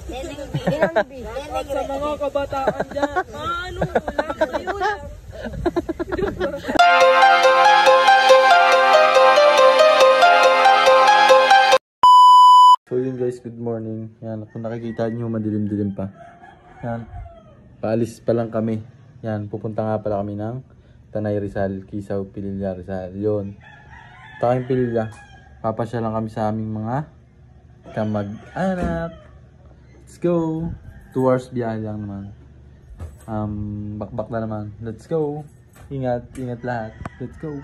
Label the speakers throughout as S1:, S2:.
S1: Sa mga kabataan dyan. Ano lang, kayo lang.
S2: So yun guys, good morning. Yan, kung nakikita nyo, madilim-dilim pa. Yan, paalis pa lang kami. Yan, pupunta nga pala kami ng Tanay Rizal, Kisaw, Pililla, Rizal. Yun, taking Pililla. Papasya lang kami sa aming mga kamag-anak. Let's go. 2 hours biyahe lang naman. Bakbak na naman. Let's go. Ingat, ingat lahat. Let's go.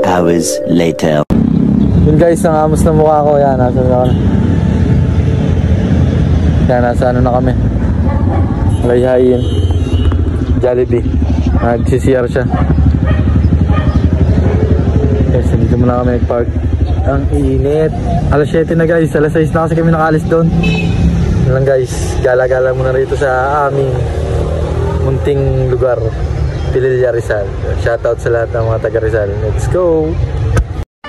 S3: Hours later.
S2: Yun guys, ang amos na mukha ko. Yan, nasa na kami. Yan, nasa ano na kami. Layhayin. Jollibee. Nag-CCR siya. Yes, dito muna kami nag-park. Ang init. Alas 7 na guys. Alas 6 na kasi kami nakalis doon. Yun lang guys. Gala-gala muna rito sa aming munting lugar. Pililla, Rizal. Shoutout sa lahat ng mga taga Rizal. Let's go!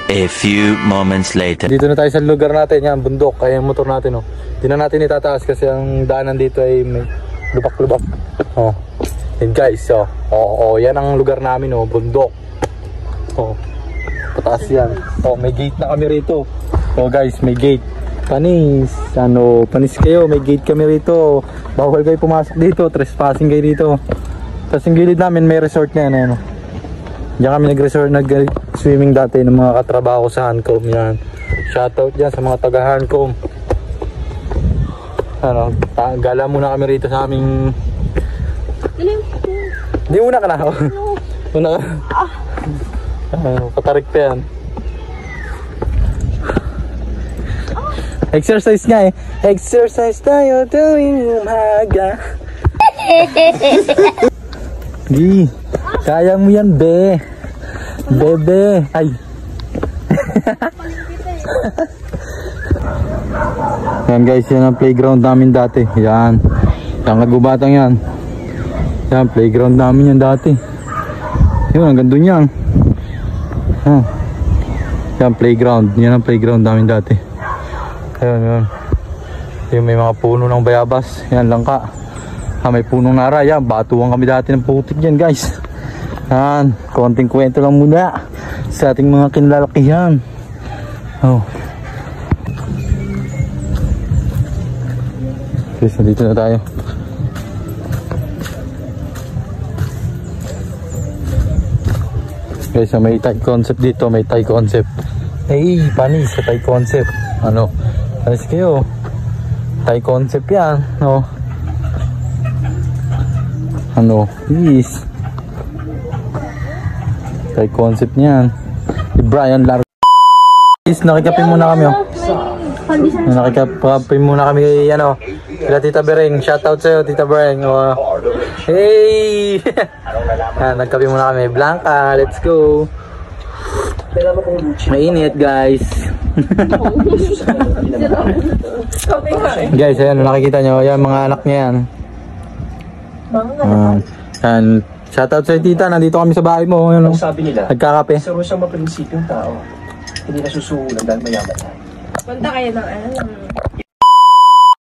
S3: A few moments later.
S2: Dito na tayo sa lugar natin. Yan, bundok. Kaya yung motor natin, oh. Di na natin itataas kasi ang daanan dito ay may lubak-lubak. Oh. Yan guys, oh. Oh, yan ang lugar namin, oh. Bundok. Oh. Pataas yan. Oh, may gate na kami rito. Oh guys, may gate. Panis. Ano, panis kayo. May gate kami rito. Bawal kayo pumasok dito. Trespassing kayo dito. Tapos yung gilid namin may resort na yan, ano. Diyan kami nag-resort, nag-swimming dati ng mga katrabaho sa Hancom. Yan. Shoutout dyan sa mga taga Hancom. Ano, gala muna kami rito sa aming... Hindi, una ka na ako. Una ka. Patarik pa yan. Exercise nga eh. Exercise tayo tuwing umaga. Gi, kaya mo yan, be. Bebe. Ay. Yan guys, yan ang playground namin dati. Yan. Yan kagubatang yan. Yan, playground namin yan dati. Yun, hanggang dun yan. Yan, playground. Yan ang playground namin dati. Ayun, yun. Yung may mga puno ng bayabas. Yan, langka. May punong nara. Yan, batuan kami dati ng putik yan guys. Yan, konting kwento lang muna sa ating mga kinlalakihan. Oh. Guys, nandito na tayo. Guys, may Thai concept dito, may Thai concept. Hey, panis sa Thai concept. Ano? Panis kayo. Thai concept yan, no? Ano? Please. Thai concept niyan. Si Brian Lar. Please, nakikape muna kami, oh. Nakikape muna kami kay, ano, kila Tita Bereng. Shoutout sa'yo, Tita Bereng. Oh. Hey! Nagkape muna kami. Blanca, let's go. Mainit, guys. Guys, ayan, nakikita nyo. Yan, mga anak niya yan. Yan. Shoutout sa'yo, Tita. Nandito kami sa bahay mo. Yan,
S4: Sabi nila,
S2: nagkakape.
S4: sa Rosang maprinsipyong tao, hindi nasusuhulan dahil mayaman na.
S1: Punta kayo ng ano.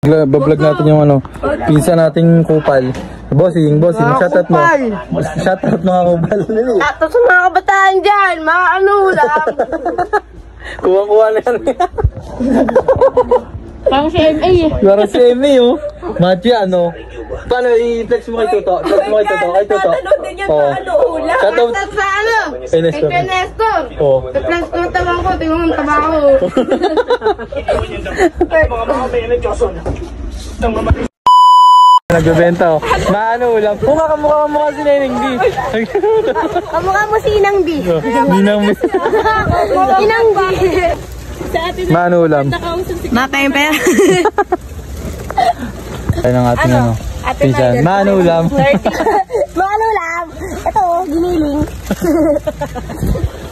S2: Bablog natin yung ano, pinsan nating kupal. Bossing, shoutout mo. Shoutout mga kupal.
S1: Shoutout sa mga kabataan dyan, mga ano lang.
S2: Kuha-kuha na yan.
S1: Parang si MA eh.
S2: Parang si MA, oh. Machi, ano. Paano, i-flex mo kay Toto? Flex mo kay Toto, kay Toto.
S1: Tatanong din yan
S2: Oh.
S1: sa ano ulam.
S2: Shoutout.
S1: Sa ano?
S2: Kay Nestor.
S1: Kay Nestor.
S2: Oh.
S1: Plus ko tabang ko, tingnan mo ang taba ko.
S2: Nagbebenta, oh. Maano ulam. Mukha si Neneng D.
S1: Kamukha mo si Inang B.
S2: Ninang mo.
S1: Inang B. Sa atin
S2: Maano ulam.
S1: Matayin pa yan.
S2: Ay ng ating ano. Pinsan. Maano ulam.
S1: Maano lang. Ito, giniling.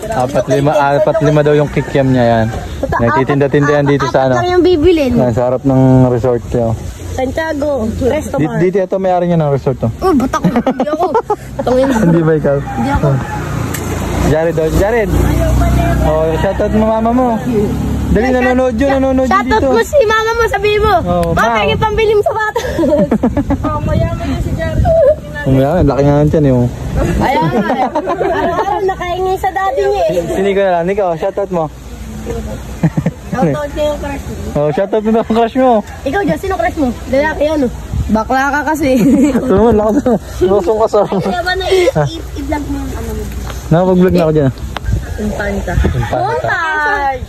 S2: 4-5 daw yung kikiam niya yan. Nagtitinda-tinda yan dito sa ano.
S1: Apat lang yung bibilin.
S2: Sa harap ng resort niyo.
S1: Santiago, Resto Bar.
S2: Dito ito may-ari niya ng resort to.
S1: Oh, ba't ako? Hindi ako. Tungin.
S2: Hindi ba ikaw?
S1: Hindi ako.
S2: Jared daw. Jared! Oh, shoutout mo mama mo. Dali, nanonood yun dito.
S1: Shoutout mo si mama mo, sabihin mo.
S2: Oh,
S1: Baka
S2: Ma.
S1: yung pambili mo sa bata. Oh, mayaman yun si Jared.
S2: Umayaman, laki nga yan eh. Oh.
S1: Ayan nga eh. Araw-araw nakaingin sa daddy niya eh.
S2: Sini ko na lang. Ikaw, shoutout mo.
S1: Shoutout niya yung crush mo.
S2: Oh, shoutout mo daw ang crush mo.
S1: Ikaw dyan, sino crush mo? Lalaki ano? Bakla ka kasi.
S2: Ito naman, lakas mo. Lusong ka sa...
S1: Kaya ba na i-vlog mo yung ano mo?
S2: Nakapag-vlog na ako dyan.
S1: Impanta.
S2: Impanta.
S1: Montage!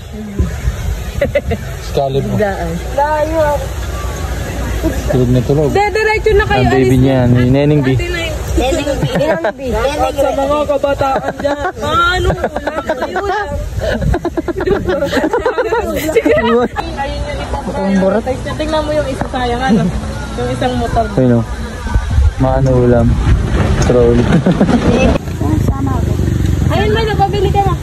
S2: Scalib mo.
S1: Layo ako.
S2: Tulog na tulog.
S1: Diretso na kayo.
S2: Ang baby niya, ni Neneng B.
S1: Neneng B. Neneng B. Sa mga kabataan dyan. Ano ulam? Kayo lang. Ayun yung ipapayang. Tingnan mo yung isa sayang ano. Yung isang motor.
S2: Ayun o. Maano ulam. Troll.
S1: Ayun may nagpabili ka na.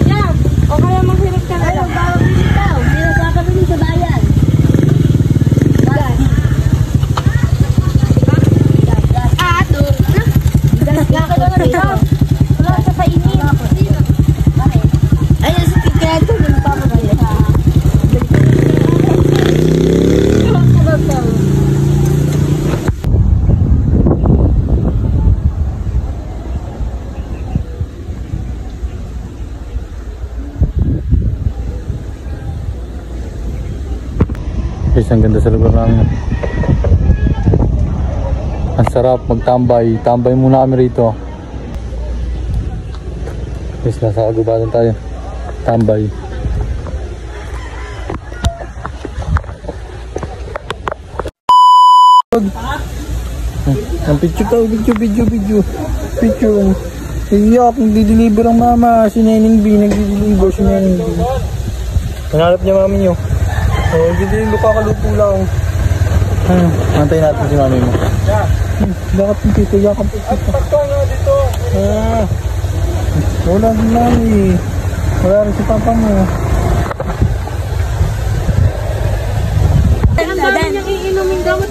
S1: Yan. O kaya maghirap ka na lang. Babili ka. Hindi na kakabili sa bayan. Wala sa painin. Ayun sa ticket. Hindi pa mabili.
S2: Guys, ang ganda sa lugar namin. Ang sarap magtambay. Tambay muna kami rito. Guys, nasa kagubatan tayo. Tambay. Ang picture tayo. Video. Picture. Iyak, nagdi-deliver ang mama. Si Neneng B. Nagdi-deliver si Neneng B. Hanarap niya mami niyo. Oh, nagdi-deliver kakalupo lang. Antayin natin si mami mo. Bakit yung tito? Yakap po tito. Dito. Wala din mami. Wala rin si papa mo.
S1: Ang dami niyang iinumin gamot.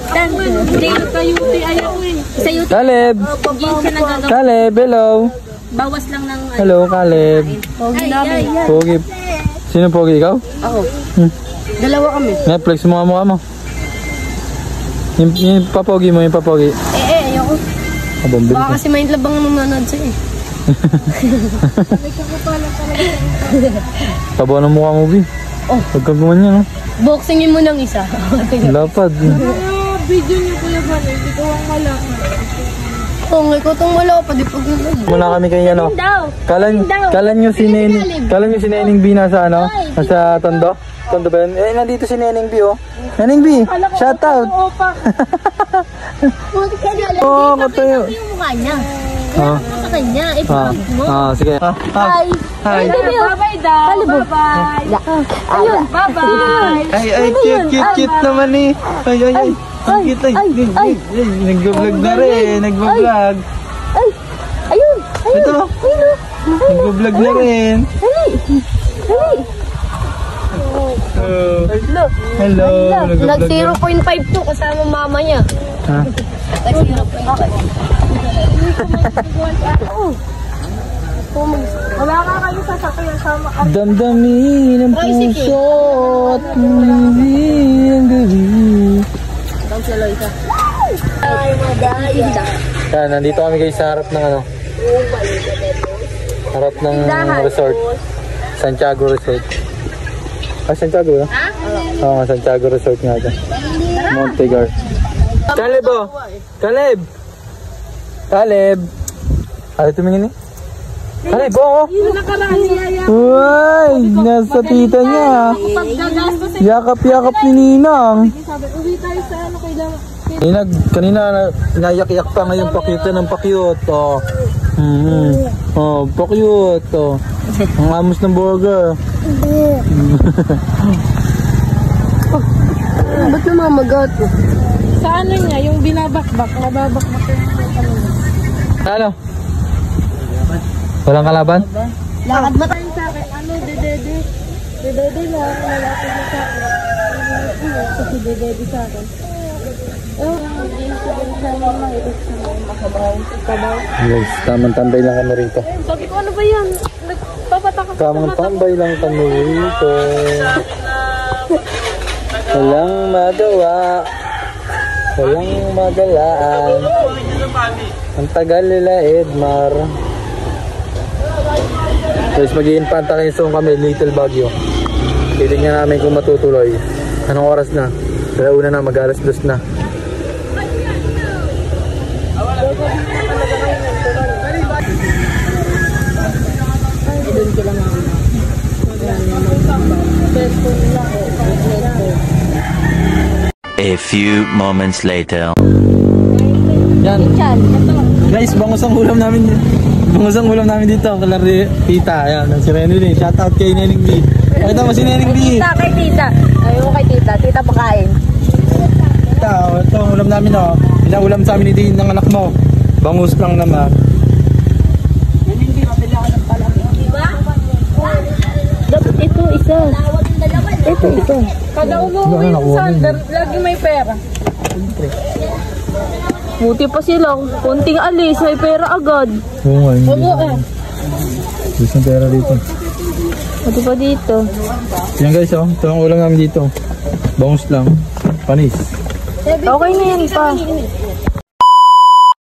S1: Hindi kayo ayaw eh. Sa YouTube.
S2: Caleb! Caleb, hello!
S1: Bawas lang ng
S2: Hello, Caleb.
S1: Pogi namin.
S2: Pogi. Sino Pogi? Ikaw?
S1: Ako. Dalawa kami.
S2: Netflix mo mukha mo. Yung papogi mo, yung papogi.
S1: Ayoko.
S2: Abang bilis
S1: Baka
S2: na.
S1: kasi may labang nanonood sa'yo eh.
S2: Taba ng mukha mo, Bi.
S1: Oh.
S2: Huwag kang gumanyan, no?
S1: Boxingin mo ng isa.
S2: Lapad.
S1: video niyo Kuya Bal, hindi ko ang malaki.
S5: Kung ikaw itong wala pa, di pag
S2: Muna kami kay ano. Kalan nyo si Neneng B nasa ano? Nasa Tondo? Tondo ba yun? Eh, nandito si Neneng B oh. Neneng B, shout out! Oo, katayo.
S5: yung mukha niya.
S2: Ah.
S5: Sa kanya, ipag mo.
S2: Sige.
S5: Hi.
S2: Hi.
S1: Bye-bye daw. Bye-bye.
S5: Ayun.
S1: Bye-bye.
S2: Ay, cute naman eh. Ay. Ang cute ay. Nag-vlog na rin, nag-vlog.
S5: Ay. Ayun.
S2: Ito. Nag-vlog na rin. Hello.
S5: Nag-0.52 kasama mama niya.
S2: Ha?
S1: Wala ka kayo sasakyan sama ka.
S2: Damdamin ang puso at umibig ang gabi. Yan, nandito kami guys sa harap ng ano. Harap ng resort. Santiago Resort. Santiago ba? Oo, Santiago Resort nga ito. Montegar. Caleb oh! Caleb! Ay, tumingin eh. Caleb oh! Uy! Nasa tita niya. Yakap-yakap ni Ninang.
S1: Uwi tayo sa ano
S2: Kanina nayak-yak pa ngayon pakyut ng pakyut. Oh. Pakyut. Oh. Ang amos ng burger.
S5: Ba't namamagat?
S1: Sa ano niya, yung binabakbak, nababakbak yung
S2: Ano? Walang kalaban?
S5: Lakad ba tayo?
S1: sa akin, ano, dedede. Dedede lang, lalapit na sa akin. Kasi dedede sa akin. Hindi ko din sa amin mahilig sa mga makabaw.
S2: Guys, tamang tambay lang kami rito.
S1: Sabi ko, ano ba yan? Nagpapatak ako.
S2: Tamang tambay lang kami rito. Walang magawa. Walang magalaan. Ang tagal nila, Edmar. Guys, mag-iinpanta kayo soon kami, Little Baguio. Titignan namin kung matutuloy. Anong oras na? Una na, mag-alas 2 na.
S3: A few moments later.
S2: Yan. Guys, bangus ang ulam namin. Bangus ang ulam namin dito. Kalari, tita. Ayan, si Renny. Shout out kay Neneng B. Pakita mo si Neneng B.
S5: Tita kay tita. Ayun kay tita. Tita pakain.
S2: Tita, ito ang ulam namin oh. Pinaulam sa amin ni ng anak mo. Bangus lang naman.
S5: Dapat ito isa. Ito isa.
S1: Kada umuwi yung Sander, lagi may pera.
S5: Buti pa sila. Kunting alis. May pera agad.
S2: Oo nga.
S1: Oo
S2: Gusto ng pera dito.
S5: Buti pa dito.
S2: Yan guys oh. Ito ang ulam namin dito. Bangus lang. Panis.
S5: Okay na yan pa.